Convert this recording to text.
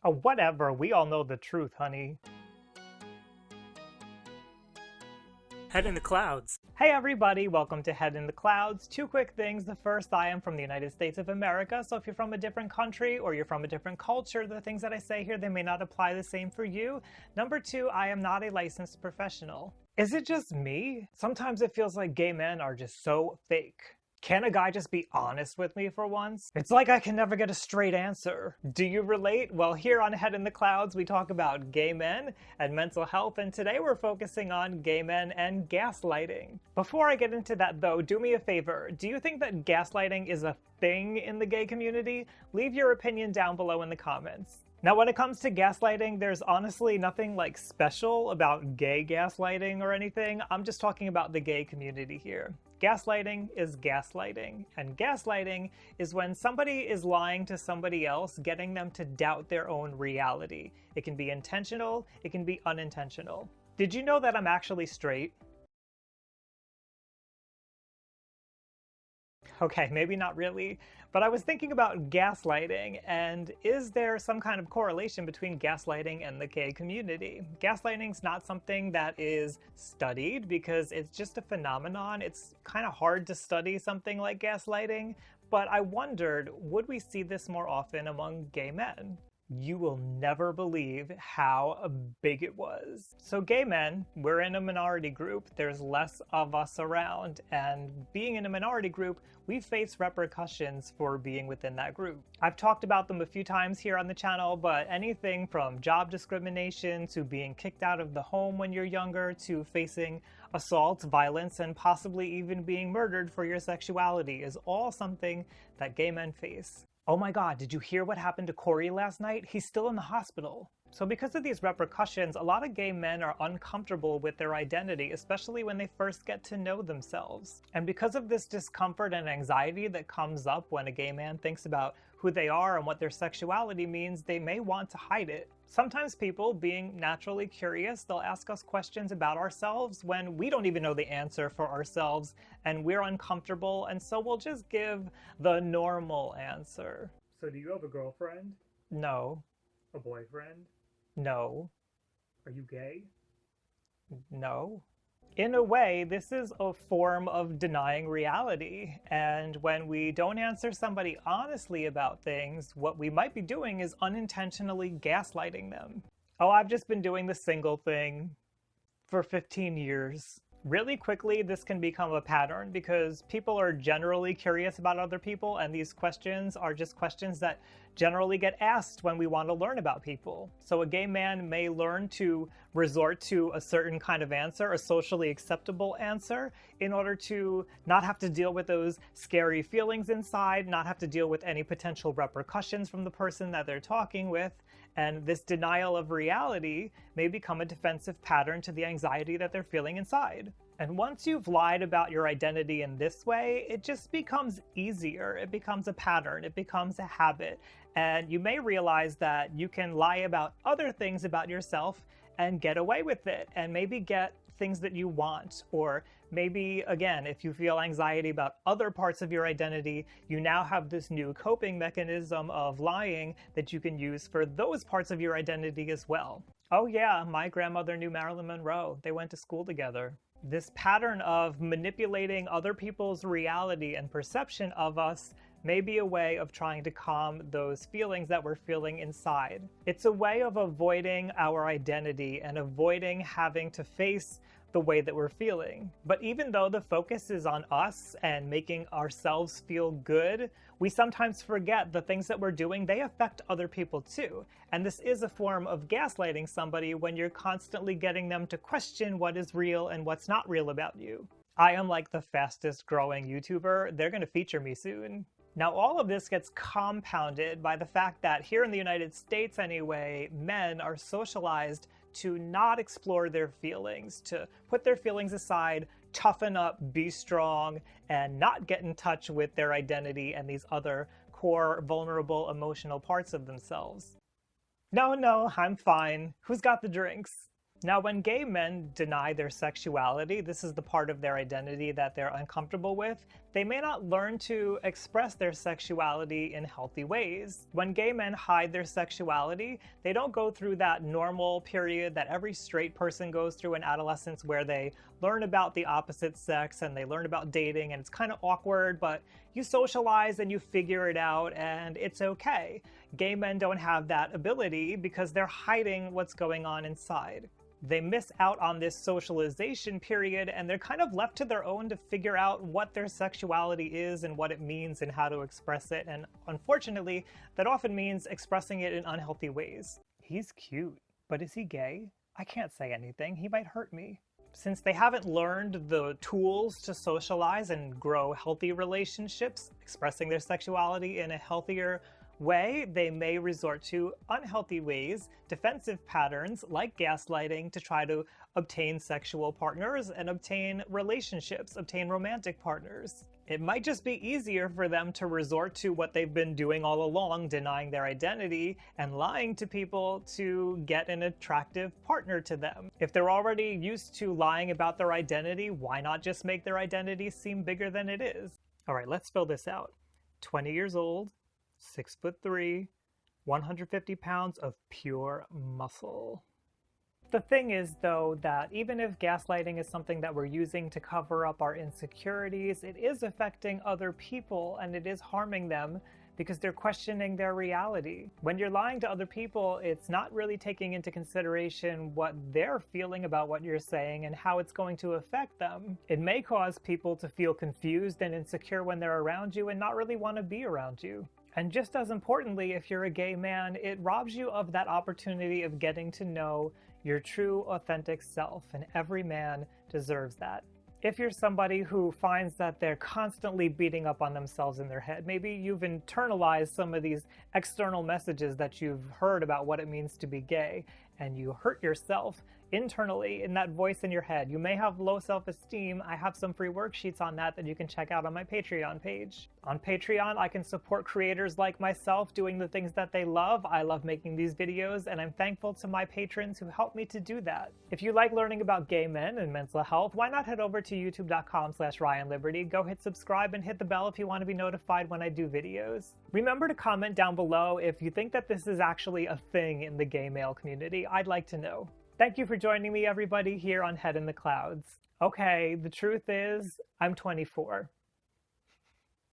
Oh, whatever. We all know the truth, honey. Head in the clouds. Hey everybody, welcome to Head in the Clouds. Two quick things. The first, I am from the United States of America, so if you're from a different country or you're from a different culture, the things that I say here, they may not apply the same for you. Number two, I am not a licensed professional. Is it just me? Sometimes it feels like gay men are just so fake. Can a guy just be honest with me for once? It's like I can never get a straight answer. Do you relate? Well, here on Head in the Clouds, we talk about gay men and mental health, and today we're focusing on gay men and gaslighting. Before I get into that though, do me a favor. Do you think that gaslighting is a thing in the gay community? Leave your opinion down below in the comments. Now, when it comes to gaslighting, there's honestly nothing like special about gay gaslighting or anything. I'm just talking about the gay community here. Gaslighting is gaslighting, and gaslighting is when somebody is lying to somebody else, getting them to doubt their own reality. It can be intentional, it can be unintentional. Did you know that I'm actually straight? Okay, maybe not really, but I was thinking about gaslighting, and is there some kind of correlation between gaslighting and the gay community? Gaslighting's not something that is studied because it's just a phenomenon. It's kind of hard to study something like gaslighting, but I wondered, would we see this more often among gay men? You will never believe how big it was. So gay men, we're in a minority group, there's less of us around, and being in a minority group, we face repercussions for being within that group. I've talked about them a few times here on the channel, but anything from job discrimination to being kicked out of the home when you're younger to facing assault, violence, and possibly even being murdered for your sexuality is all something that gay men face. Oh my god, did you hear what happened to Corey last night? He's still in the hospital. So because of these repercussions, a lot of gay men are uncomfortable with their identity, especially when they first get to know themselves. And because of this discomfort and anxiety that comes up when a gay man thinks about who they are and what their sexuality means, they may want to hide it. Sometimes people, being naturally curious, they'll ask us questions about ourselves when we don't even know the answer for ourselves and we're uncomfortable, and so we'll just give the normal answer. So do you have a girlfriend? No. A boyfriend? No. Are you gay? No. In a way, this is a form of denying reality, and when we don't answer somebody honestly about things, what we might be doing is unintentionally gaslighting them. Oh, I've just been doing the single thing for 15 years. Really quickly, this can become a pattern because people are generally curious about other people, and these questions are just questions that generally get asked when we want to learn about people. So a gay man may learn to resort to a certain kind of answer, a socially acceptable answer, in order to not have to deal with those scary feelings inside, not have to deal with any potential repercussions from the person that they're talking with. And this denial of reality may become a defensive pattern to the anxiety that they're feeling inside. And once you've lied about your identity in this way, it just becomes easier. It becomes a pattern. It becomes a habit. And you may realize that you can lie about other things about yourself and get away with it, and maybe get things that you want. Or maybe, again, if you feel anxiety about other parts of your identity, you now have this new coping mechanism of lying that you can use for those parts of your identity as well. Oh yeah, my grandmother knew Marilyn Monroe. They went to school together. This pattern of manipulating other people's reality and perception of us may be a way of trying to calm those feelings that we're feeling inside. It's a way of avoiding our identity and avoiding having to face the way that we're feeling. But even though the focus is on us and making ourselves feel good, we sometimes forget the things that we're doing, they affect other people too. And this is a form of gaslighting somebody when you're constantly getting them to question what is real and what's not real about you. I am like the fastest growing YouTuber. They're gonna feature me soon. Now, all of this gets compounded by the fact that here in the United States anyway, men are socialized to not explore their feelings, to put their feelings aside, toughen up, be strong, and not get in touch with their identity and these other core, vulnerable, emotional parts of themselves. No, I'm fine. Who's got the drinks? Now, when gay men deny their sexuality, this is the part of their identity that they're uncomfortable with, they may not learn to express their sexuality in healthy ways. When gay men hide their sexuality, they don't go through that normal period that every straight person goes through in adolescence where they learn about the opposite sex and they learn about dating, and it's kind of awkward, but you socialize and you figure it out and it's okay. Gay men don't have that ability because they're hiding what's going on inside. They miss out on this socialization period and they're kind of left to their own to figure out what their sexuality is and what it means and how to express it. And unfortunately, that often means expressing it in unhealthy ways. He's cute, but is he gay? I can't say anything. He might hurt me. Since they haven't learned the tools to socialize and grow healthy relationships, expressing their sexuality in a healthier way, they may resort to unhealthy ways, defensive patterns like gaslighting to try to obtain sexual partners and obtain relationships, obtain romantic partners. It might just be easier for them to resort to what they've been doing all along, denying their identity and lying to people to get an attractive partner to them. If they're already used to lying about their identity, why not just make their identity seem bigger than it is? All right, let's fill this out. 20 years old, 6'3", 150 pounds of pure muscle. The thing is, though, that even if gaslighting is something that we're using to cover up our insecurities, it is affecting other people and it is harming them because they're questioning their reality. When you're lying to other people, it's not really taking into consideration what they're feeling about what you're saying and how it's going to affect them. It may cause people to feel confused and insecure when they're around you and not really want to be around you. And just as importantly, if you're a gay man, it robs you of that opportunity of getting to know your true, authentic self, and every man deserves that. If you're somebody who finds that they're constantly beating up on themselves in their head, maybe you've internalized some of these external messages that you've heard about what it means to be gay, and you hurt yourself internally in that voice in your head. You may have low self-esteem. I have some free worksheets on that you can check out on my Patreon page. On Patreon, I can support creators like myself doing the things that they love. I love making these videos, and I'm thankful to my patrons who help me to do that. If you like learning about gay men and mental health, why not head over to youtube.com/RyanLiberty. Go hit subscribe and hit the bell if you want to be notified when I do videos. Remember to comment down below if you think that this is actually a thing in the gay male community. I'd like to know. Thank you for joining me, everybody, here on Head in the Clouds. Okay, the truth is, I'm 24.